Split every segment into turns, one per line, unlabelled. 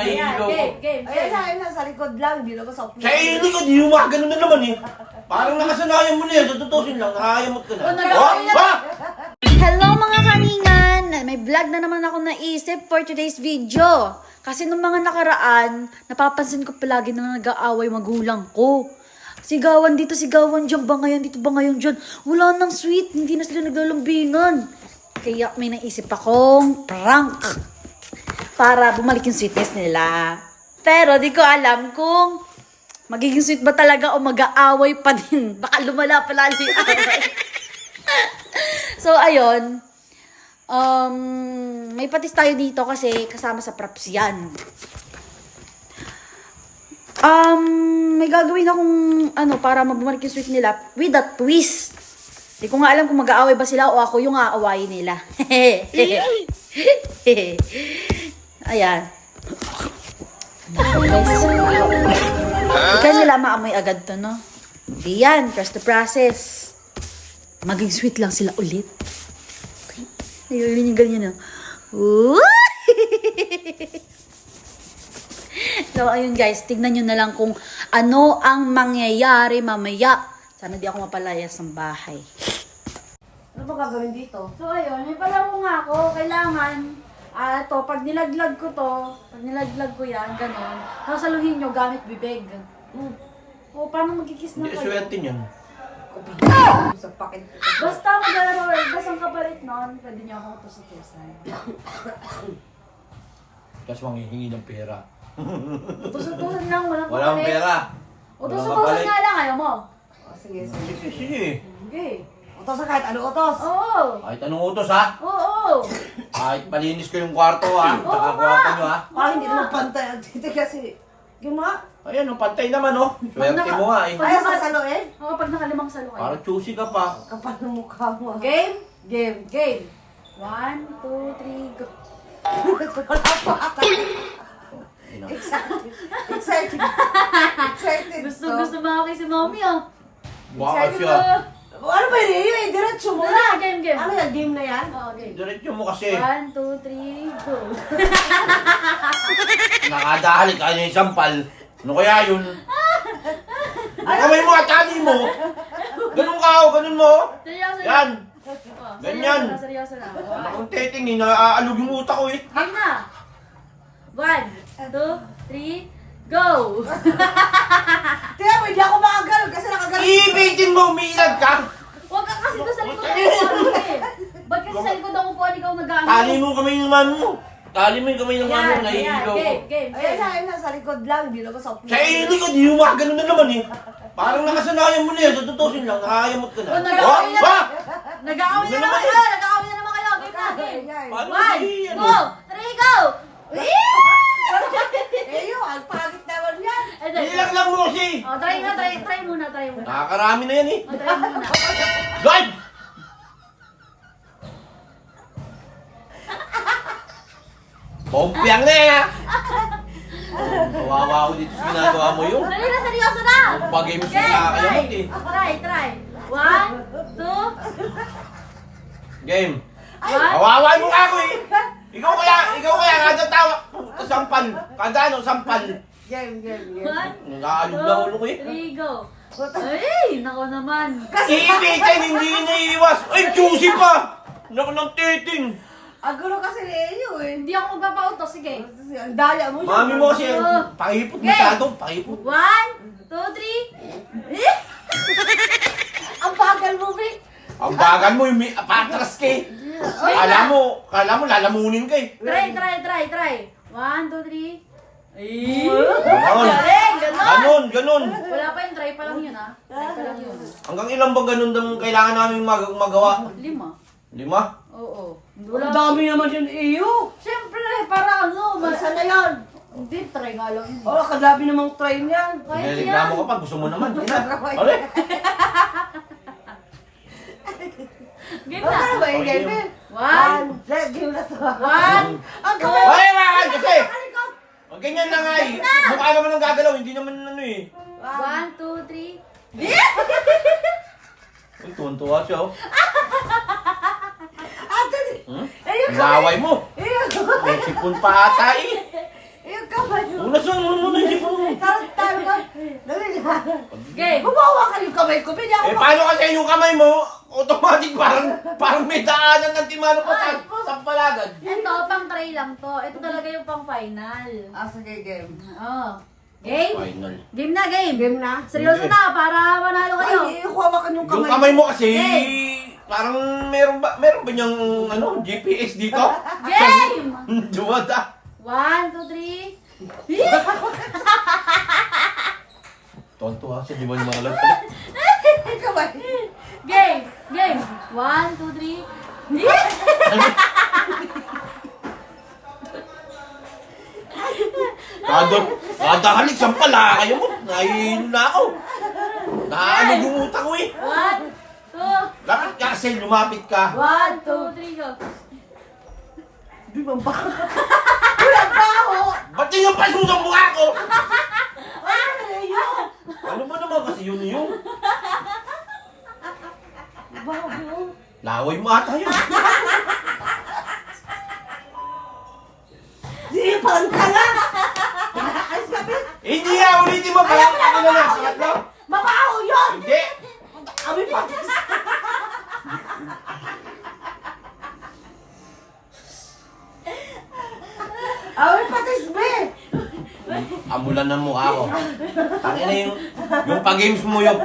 Ayan, game.
Ayan, sa likod lang, hindi naman sa upo.
Sa likod, yung mga ganun na naman eh. Parang nakasanayan mo na yan, tutusin lang, nakayamot ka na.
Hello mga kaningan! May vlog na naman ako naisip for today's video. Kasi nung mga nakaraan, napapansin ko palagi na nag-aaway magulang ko. Sigawan dito, sigawan dyan, ba ngayon dito, ba ngayon dyan. Wala nang sweet, hindi na sila naglalambingan. Kaya may naisip akong prank para bumalik yung sweetness nila. Pero di ko alam kung magiging sweet ba talaga o mag-aaway pa din. Baka lumala pa lalo yung away. So, ayun. May patis tayo dito kasi kasama sa props yan. May gagawin akong para mabumalik yung sweet nila with a twist. Di ko nga alam kung mag-aaway ba sila o ako yung aawayin nila. Ayan. Ikaw nila maamoy agad to, no? Di yan. Trust the process. Maging sweet lang sila ulit. Ayun yung ganyan, no? So, ayun guys. Tignan nyo na lang kung ano ang mangyayari mamaya. Sana di ako mapalayas ng bahay.
Ano ba gagawin dito?
So, ayun. May palaro nga ako. Kailangan, pag nilaglag ko to, pag nilaglag ko yan, ganon, sasaluhin nyo gamit bibig. O, paano magkikiss na
Hindi,
kayo?
swerte niyan.
Sa pakit.
Basta maglaro, basta ang kapalit nun, pwede nyo akong tusutusan.
Tapos manghihingi ng pera.
Tusutusan lang, walang
Walang
kapalit.
pera.
O, tusutusan nga lang, ayaw mo.
Sige.
Sige.
Okay.
Utos na kahit ano utos.
Oo.
Kahit anong utos ha.
Oo.
Kahit malinis ko yung kwarto ha. Tsaka kwarto nyo ha.
Parang hindi naman pantay. Dito kasi, yung mga,
Ayan, ang pantay naman oh. Swerte mo nga eh.
ayaw sa saluin.
Oo, pag nakalimang salo kayo.
Parang choosy ka pa.
Kapal ng mukha mo.
Game?
Game.
1, 2, 3, go.
Wala pa ata. Excited.
Gusto ba ako kay si mommy, oh?
Baka siya.
Ano ba yun? Diretso mo na.
Game.
Ano yan? Game na yan?
Oo, game.
Diretso mo kasi.
1, 2, 3, go.
Nakadahalik ka niya yung sampal. Ano kaya yun? Ang kamay mo at tali mo. Ganun ka o, ganun mo.
Seryoso na.
Yan.
Oh,
Ganyan.
Seryoso na.
Akong teting eh, naaalog yung utak ko eh.
Game na. 1, 2, 3, go.
Kaya mo, hindi ako makagalaw kasi nakagalaw.
Iipitin mo, umiilag ka.
Huwag ka kasi doon sa likod ng upuan eh. Ba't kasi sa likod ng upuan ikaw nag-ano?
Tali mo kamay ng mano mo. Tali mo yung kamay ng mano mo, naiilaw ko.
Game.
Ayan, sa likod lang, hindi naman sa upo.
Sa likod, yung mga ganun na naman eh. Parang nakasanayan mo na yan, tutusin lang, nakayamot ka na.
Oh, nag-aaway na.
Ba?
Nag-aaway na naman kayo. Nag-aaway na naman kayo. Game na, game.
Paano
1,
si,
2, 3, go.
Eh yun, ang pangit naman yan.
Ilang lang mo kasi.
Oh, try muna.
Nakakarami na yan eh.
Oh, try muna.
Guard! Pompiang na eh ha! Kawawa ako dito sa ginagawa mo yun.
Dali na, seryoso na.
Bagay mo siya nakakayamot eh.
Try. 1, 2,
Game.
1.
Kawawa mo ako eh. Ikaw kaya kada tawa. Sampal. Kada ano, sampal.
Game.
1,
Nag-aalog na ulo ko eh.
3, go. Ay, nako naman.
Iipitin, hindi naiiwas. Ay, juicy pa! Naku ng titing.
Ang gulo kasi ni Eyo eh.
Hindi ako magpapauto, sige.
Ang daya mo.
Mami mo kasi, pakipot masyado, pakipot.
1, 2, 3.
Ang bagal mo, Vic.
Ang bagal mo, yung patras ka eh. Kala mo, lalamunin ka eh.
Try. 1, 2, 3. Ay!
Ganon.
Galing,
Ganon.
Wala pa yung try pa lang yun, ha? Try pa lang yun.
Hanggang ilan ba ganun ang kailangan namin magawa?
5.
5?
Oo.
Ang dami naman yun, Eyo.
Siyempre, para ano,
Saan na yan?
Hindi, try nga lang yun.
Oh, kadabi namang train yan.
Kahit
Nireklamo
yan.
ka pa, gusto mo naman. Ina.
Okay.
Али?
Game
Ano
na.
ba yung game?
1,
Game na to.
1.
Ang kamay.
Ay, mahal kasi! Huwag ganyan na nga eh. Mukha naman ang gagalaw, hindi naman ano eh.
1, 2, 3.
Uy, tuwan-tuwa siya oh.
Ate,
Hmm?
Eyo,
Laway mo.
Eyo,
May sipon pa ata eh.
Eyo, kamay. kamay mo.
Unasan mo muna yung sipon mo.
Tayo ka. Dali na.
Game.
Gumawa ka yung kamay ko. Pwede ako
Eh, paano kasi yung kamay mo, automatic parang may daanan ng timano pa sa palagad.
Ito, pang try lang to. Ito talaga yung pang final.
sige, game.
Oh. Game?
Final.
Game na, game.
Game na?
Seryoso
Hindi.
na, para manalo kayo.
Ay, hawakan yung
Yung
kamay.
kamay mo kasi,
Game.
parang meron ba niyang GPS dito?
Game!
Duwada.
1, 2, 3.
Tonto siya, di ba yung mga lahat?
Kamay.
Game! Game! 1, 2, 3.
Kada halik, sampala kayo mo. Nahihilo na ako. Naano yung utak ko eh.
1, 2,
Dapat kasi lumapit ka.
1, 2, 3, go.
Di ba ba? Walang baho.
Ba't yung pasusang mukha ko?
Ay, yun.
Ano ba naman kasi yun yun?
Baho.
Laway mo ata yun.
Di, parang tanga. Ay, sabi.
Hindi ya, ulitin mo. Parang ano na lang. Pangatlo.
Mabaho yun.
Hindi.
Abi pa. Abi patis, be.
Amulan ng mukha ko. Tangin na yung pag-games mo yung...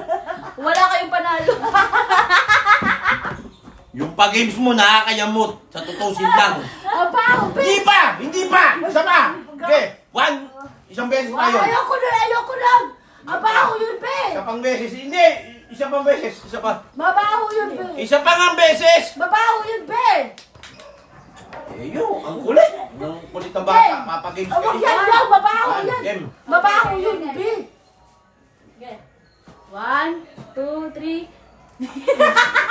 Wala kayong panalo.
Yung pag-games mo nakakayamot. Sa tutusin lang.
Mabaho, be.
Hindi pa! Hindi pa! Isa pa! Okay, isang beses tayo.
Ayoko lang. Mabaho yun, be.
Isa pang beses. Hindi! Isa pang beses. Isa pa.
Mabaho yun, be.
Isa pa nga beses!
Mabaho yun, be.
Eh yun, ang kulit. Ang kulit ng bata. Papag-games
Huwag
kayo.
yan, yan. Mabaho yan.
Game.
Mabaho yun, be.
Okay. 1, 2, 3.